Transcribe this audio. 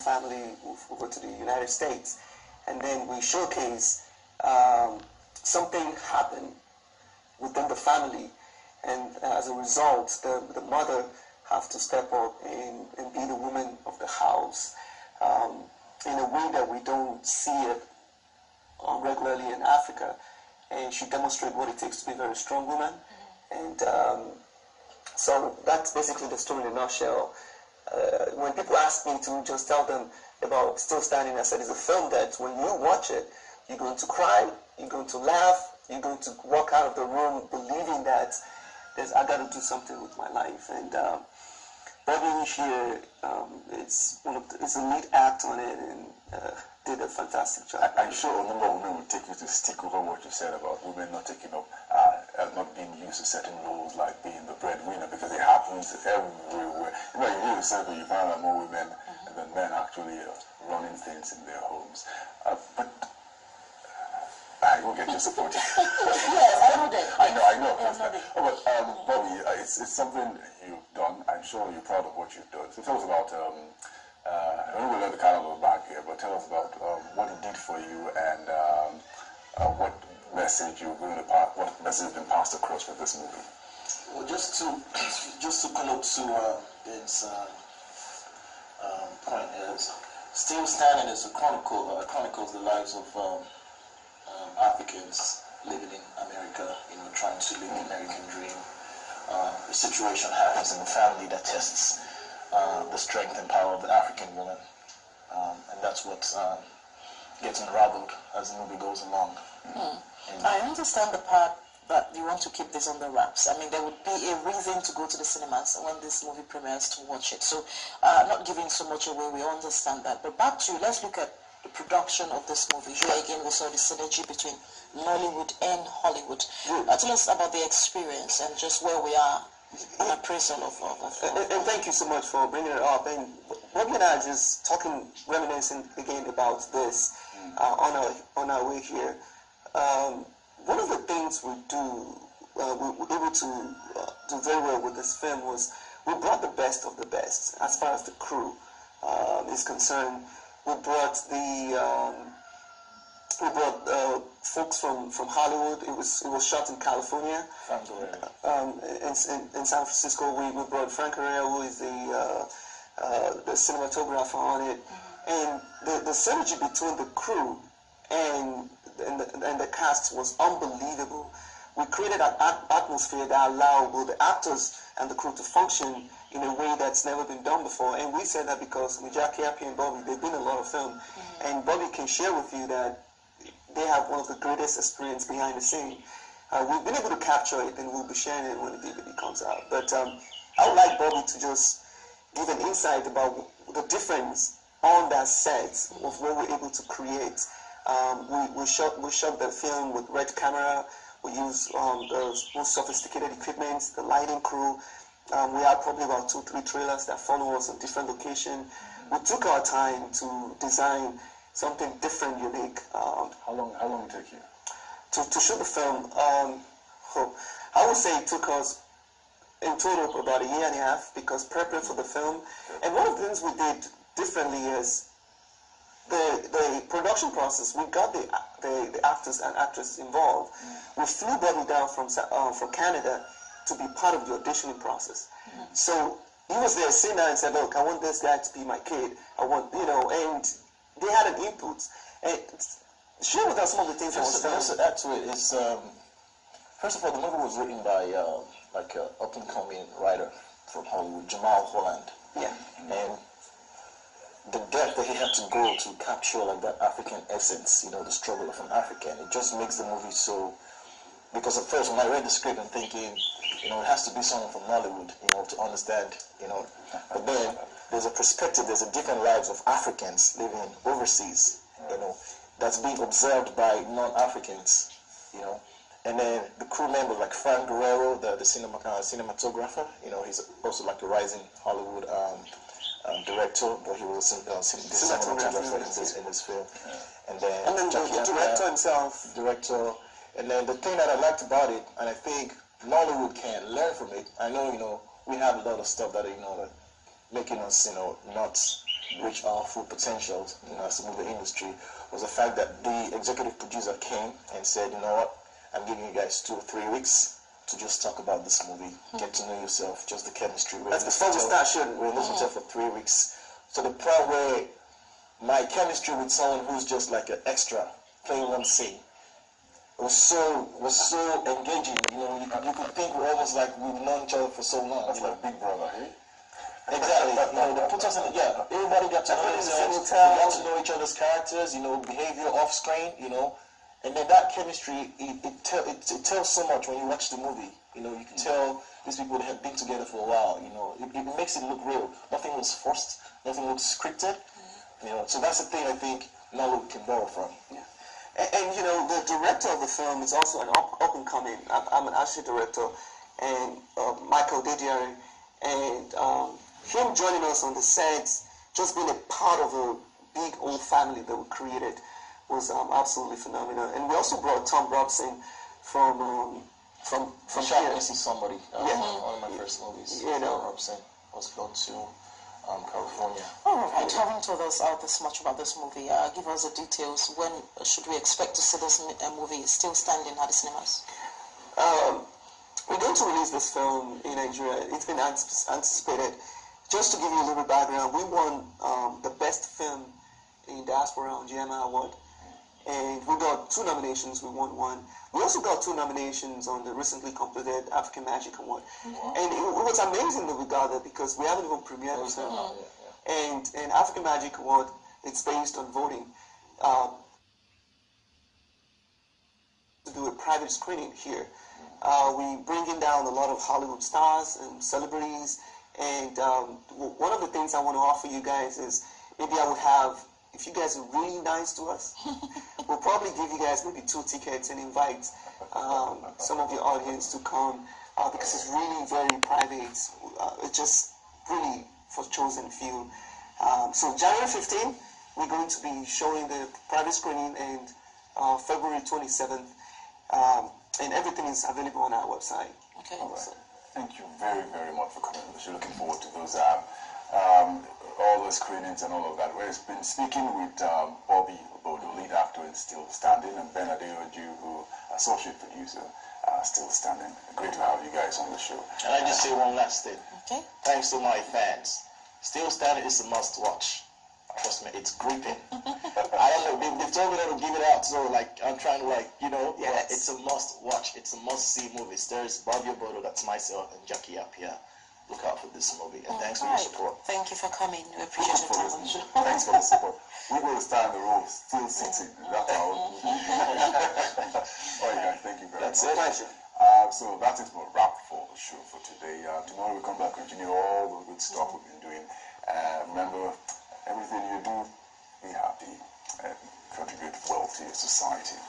family move over to the United States, and then we showcase something happened within the family, and as a result, the mother have to step up and be the woman of the house in a way that we don't see it regularly in Africa, and she demonstrates what it takes to be a very strong woman, and so that's basically the story in a nutshell. When people ask me to just tell them about Still Standing, I said it's a film that when you watch it, you're going to cry, you're going to laugh, you're going to walk out of the room believing that I got to do something with my life. And Bobby here is a lead act on it and did a fantastic job. I'm sure a number of women will take you to stick over what you said about women not taking up, not being used to certain roles like being the breadwinner, because it happens everywhere. You know, you really said that you find that more women than men actually running things in their homes. But I will get your support. Yes, I know that. I know. But Bobby, it's something you've done. I'm sure you're proud of what you've done. So tell us about. I don't know the kind of back here, but tell us about what it did for you and what message you're going to pass. What message has been passed across with this movie? Well, just to connote to Ben's point is, Still Standing is a chronicles the lives of Africans living in America, trying to live the American dream. A situation happens in the family that tests the strength and power of the African woman, and that's what gets unraveled as the movie goes along. I understand the part that you want to keep this on the wraps. I mean, there would be a reason to go to the cinemas when this movie premieres to watch it. So, not giving so much away, we understand that. But back to, let's look at the production of this movie. Here again, we saw the synergy between Nollywood and Hollywood. Tell us about the experience and just where we are, an appraisal of and thank you so much for bringing it up. And Bobby and I are just talking, reminiscing again about this on our way here. One of the things we were able to do very well with this film was we brought the best of the best as far as the crew is concerned. We brought folks from Hollywood. It was shot in California. In San Francisco, we brought Frank Herrera, who is the cinematographer on it, and the synergy between the crew and the cast was unbelievable. We created an atmosphere that allowed both the actors and the crew to function in a way that's never been done before. And we said that because with Jackie, Happy, and Bobby, they've been in a lot of film, and Bobby can share with you that they have one of the greatest experience behind the scene. We've been able to capture it, and we'll be sharing it when the DVD comes out. But I would like Bobby to just give an insight about the difference on that set of what we're able to create. We shot the film with red camera. We used the most sophisticated equipment, the lighting crew. We had probably about 2-3 trailers that follow us on different locations. We took our time to design something different, unique. How long did it take you? To shoot the film, I would say it took us in total about 1.5 years because preparing for the film. And one of the things we did differently is the production process. We got the actors and actresses involved. We flew Bobby down from Canada to be part of the auditioning process. So he was there sitting down and said, look, I want this guy to be my kid. I want, and they had an input. And share with us some of the things that was done. Just to add to it is, first of all, the movie was written by like an up-and-coming writer from Hollywood, Jamal Holland. Yeah. And the depth that he had to go to capture like that African essence, the struggle of an African, it just makes the movie so. Because at first, when I read the script, I'm thinking, it has to be someone from Nollywood, to understand, But then there's a perspective, there's a different lives of Africans living overseas, that's being observed by non-Africans, And then the crew members like Frank Guerrero, the cinematographer, he's also like a rising Hollywood director, but he was the cinematographer in this film. And then the director himself. And then the thing that I liked about it, and I think Nollywood can learn from it. I know, we have a lot of stuff that that making us, not reach our full potential, as a movie industry, was the fact that the executive producer came and said, you know what, I'm giving you guys 2 or 3 weeks to just talk about this movie, get to know yourself, just the chemistry. That's before we start shooting. We're in this hotel for 3 weeks. So the point where my chemistry with someone who's just like an extra, playing one scene, was so engaging. You could think we're almost like we've known each other for so long. That's like Big Brother, eh? Exactly. They put us in. Everybody got to know themselves. We got to know each other's characters. Behavior off screen. And then that chemistry, it tells so much when you watch the movie. You can tell these people have been together for a while. It makes it look real. Nothing looks forced. Nothing looks scripted. So that's the thing I think Nollywood can borrow from. Yeah. And the director of the film is also an up-and-coming. I'm an associate director, and Michael Adeyanju, and him joining us on the sets, just being a part of a big old family that we created, was absolutely phenomenal. And we also brought Tom Robson from Shot here. Missing Somebody. One of my first movies. Tom Robson was flown to California. All right, having told us this much about this movie, give us the details. When should we expect to see this movie still standing at the cinemas? We're going to release this film in Nigeria. It's been anticipated. Just to give you a little background, we won the best film in diaspora on GMA Award, and we got 2 nominations. We won 1. We also got 2 nominations on the recently completed African Magic Award. Wow. And it was amazing that we got that because we haven't even premiered the film. And African Magic Award, it's based on voting. To do a private screening here. We bringing down a lot of Hollywood stars and celebrities. And one of the things I want to offer you guys is maybe I would have, if you guys are really nice to us, we'll probably give you guys maybe 2 tickets and invite some of your audience to come because it's really very private. It's just really for chosen few. So January 15th, we're going to be showing the private screening, and February 27th, and everything is available on our website. Okay. All right. Thank you very, very much for coming. We're looking forward to those all the screenings and all of that. We've been speaking with Bobby Obodo, lead actor in Still Standing, and Ben Adeyanju, who associate producer, Still Standing. Great to have you guys on the show. And I just say one last thing. Okay. Thanks to my fans. Still Standing is a must-watch. Trust me, it's gripping. I don't know, they've told me not to give it out, so I'm trying to yes. It's a must-watch. It's a must-see movie. There's Bobby Obodo, that's myself, and Jackie Appiah. Look out for this movie, and thanks for your support. Thank you for coming. We appreciate your time on the show. Thanks for the support. We will stand in the row, still sitting. That's our own movie. All right, guys, thank you very much. That's it. So that is a wrap for the show for today. Tomorrow we come back, continue all the good stuff we've been doing. Remember, everything you do, be happy and contribute well to your society.